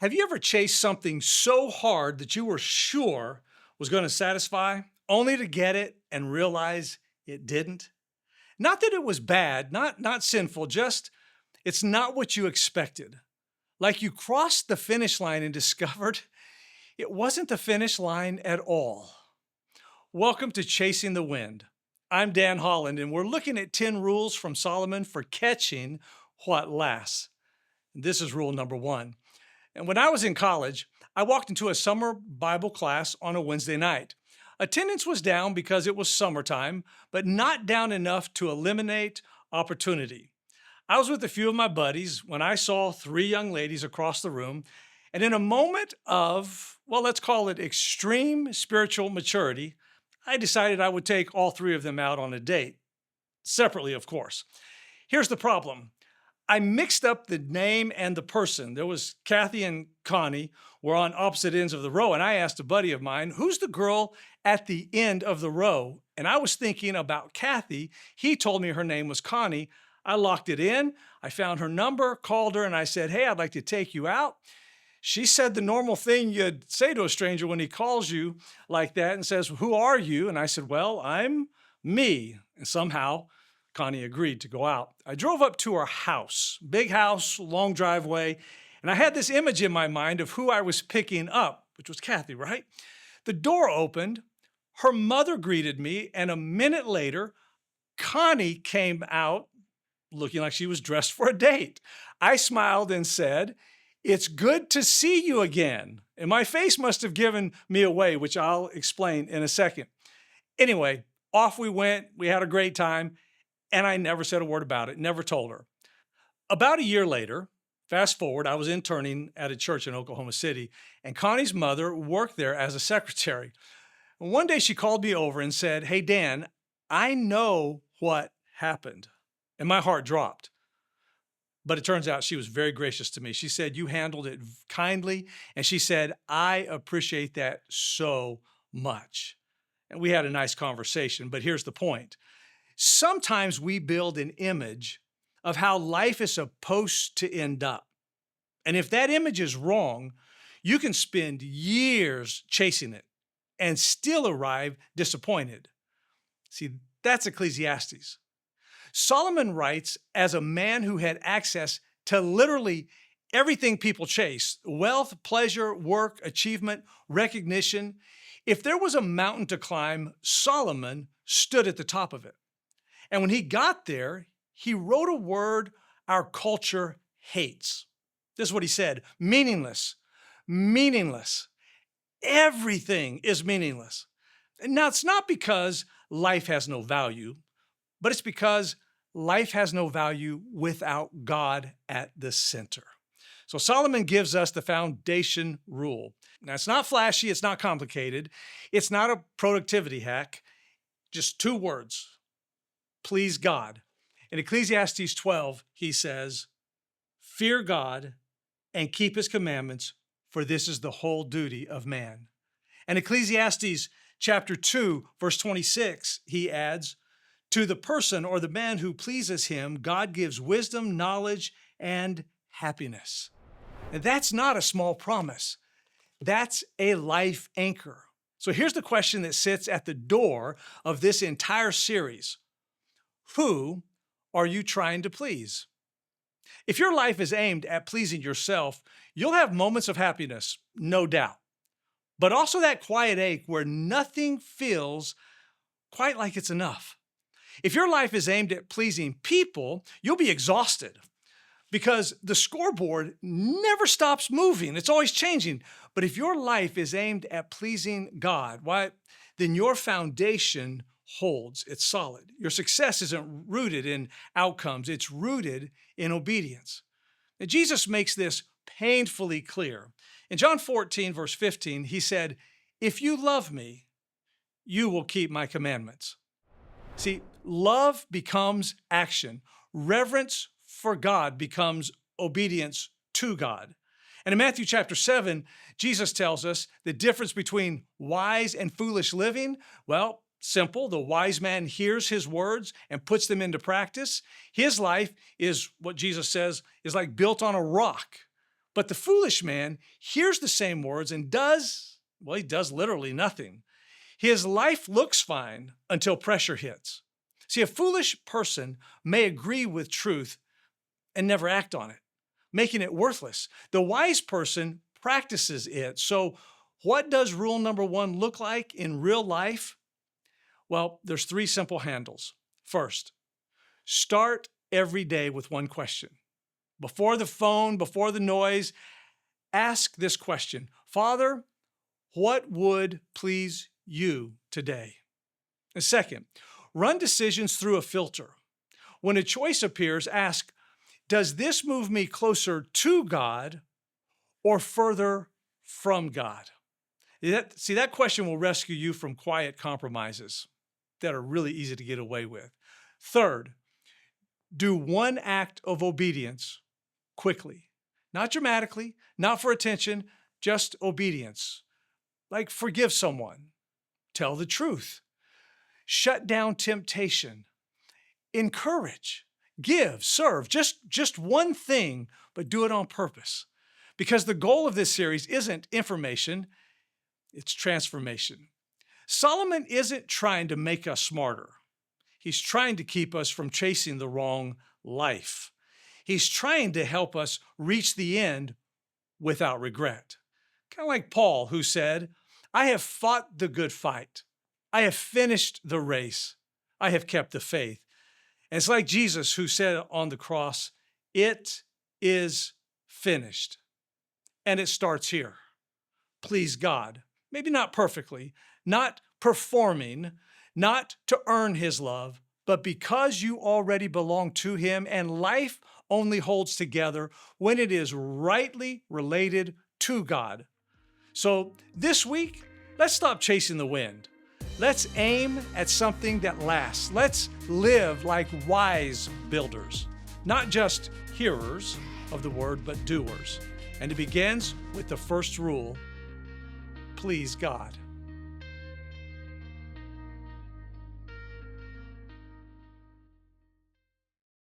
Have you ever chased something so hard that you were sure was going to satisfy, only to get it and realize it didn't? Not that it was bad, not sinful, just it's not what you expected. Like you crossed the finish line and discovered it wasn't the finish line at all. Welcome to Chasing the Wind. I'm Dan Holland, and we're looking at 10 rules from Solomon for catching what lasts. This is rule number one. And when I was in college, I walked into a summer Bible class on a Wednesday night. Attendance was down because it was summertime, but not down enough to eliminate opportunity. I was with a few of my buddies when I saw three young ladies across the room, and in a moment of, well, let's call it extreme spiritual maturity, I decided I would take all three of them out on a date, separately, of course. Here's the problem. I mixed up the name and the person. There was Kathy and Connie were on opposite ends of the row, and I asked a buddy of mine, who's the girl at the end of the row? And I was thinking about Kathy. He told me her name was Connie. I locked it in. I found her number, called her, and I said, hey, I'd like to take you out. She said the normal thing you'd say to a stranger when he calls you like that and says, who are you? And I said, well, I'm me. And somehow Connie agreed to go out. I drove up to her house, big house, long driveway, and I had this image in my mind of who I was picking up, which was Kathy, right? The door opened, her mother greeted me, and a minute later, Connie came out looking like she was dressed for a date. I smiled and said, it's good to see you again. And my face must have given me away, which I'll explain in a second. Anyway, off we went. We had a great time. And I never said a word about it, never told her. About a year later, fast forward, I was interning at a church in Oklahoma City, and Connie's mother worked there as a secretary. And one day she called me over and said, hey, Dan, I know what happened. And my heart dropped. But it turns out she was very gracious to me. She said, you handled it kindly. And she said, I appreciate that so much. And we had a nice conversation, but here's the point. Sometimes we build an image of how life is supposed to end up. And if that image is wrong, you can spend years chasing it and still arrive disappointed. See, that's Ecclesiastes. Solomon writes as a man who had access to literally everything people chase: wealth, pleasure, work, achievement, recognition. If there was a mountain to climb, Solomon stood at the top of it. And when he got there, he wrote a word our culture hates. This is what he said: meaningless, meaningless. Everything is meaningless. Now, it's not because life has no value, but it's because life has no value without God at the center. So Solomon gives us the foundation rule. Now, it's not flashy, it's not complicated, it's not a productivity hack, just two words: please God. In Ecclesiastes 12, he says, fear God and keep his commandments, for this is the whole duty of man. And Ecclesiastes chapter 2, verse 26, he adds, to the person or the man who pleases him, God gives wisdom, knowledge, and happiness. And that's not a small promise. That's a life anchor. So here's the question that sits at the door of this entire series. Who are you trying to please? If your life is aimed at pleasing yourself, you'll have moments of happiness, no doubt, but also that quiet ache where nothing feels quite like it's enough. If your life is aimed at pleasing people, you'll be exhausted because the scoreboard never stops moving. It's always changing. But if your life is aimed at pleasing God, why, then your foundation holds. It's solid. Your success isn't rooted in outcomes. It's rooted in obedience. And Jesus makes this painfully clear. In John 14, verse 15, he said, if you love me, you will keep my commandments. See, love becomes action. Reverence for God becomes obedience to God. And in Matthew chapter 7, Jesus tells us the difference between wise and foolish living. Well, simple. The wise man hears his words and puts them into practice. His life is what Jesus says is like built on a rock. But the foolish man hears the same words and he does literally nothing. His life looks fine until pressure hits. See, a foolish person may agree with truth and never act on it, making it worthless. The wise person practices it. So what does rule number 1 look like in real life? Well, there's 3 simple handles. First, start every day with one question. Before the phone, before the noise, ask this question: Father, what would please you today? And second, run decisions through a filter. When a choice appears, ask, does this move me closer to God or further from God? That question will rescue you from quiet compromises that are really easy to get away with. Third, do one act of obedience quickly, not dramatically, not for attention, just obedience. Like forgive someone, tell the truth, shut down temptation, encourage, give, serve, just one thing, but do it on purpose. Because the goal of this series isn't information, it's transformation. Solomon isn't trying to make us smarter. He's trying to keep us from chasing the wrong life. He's trying to help us reach the end without regret. Kind of like Paul, who said, I have fought the good fight. I have finished the race. I have kept the faith. And it's like Jesus, who said on the cross, it is finished. And it starts here. Please God. Maybe not perfectly, not performing, not to earn his love, but because you already belong to him, and life only holds together when it is rightly related to God. So this week, let's stop chasing the wind. Let's aim at something that lasts. Let's live like wise builders, not just hearers of the word, but doers. And it begins with the first rule: please God.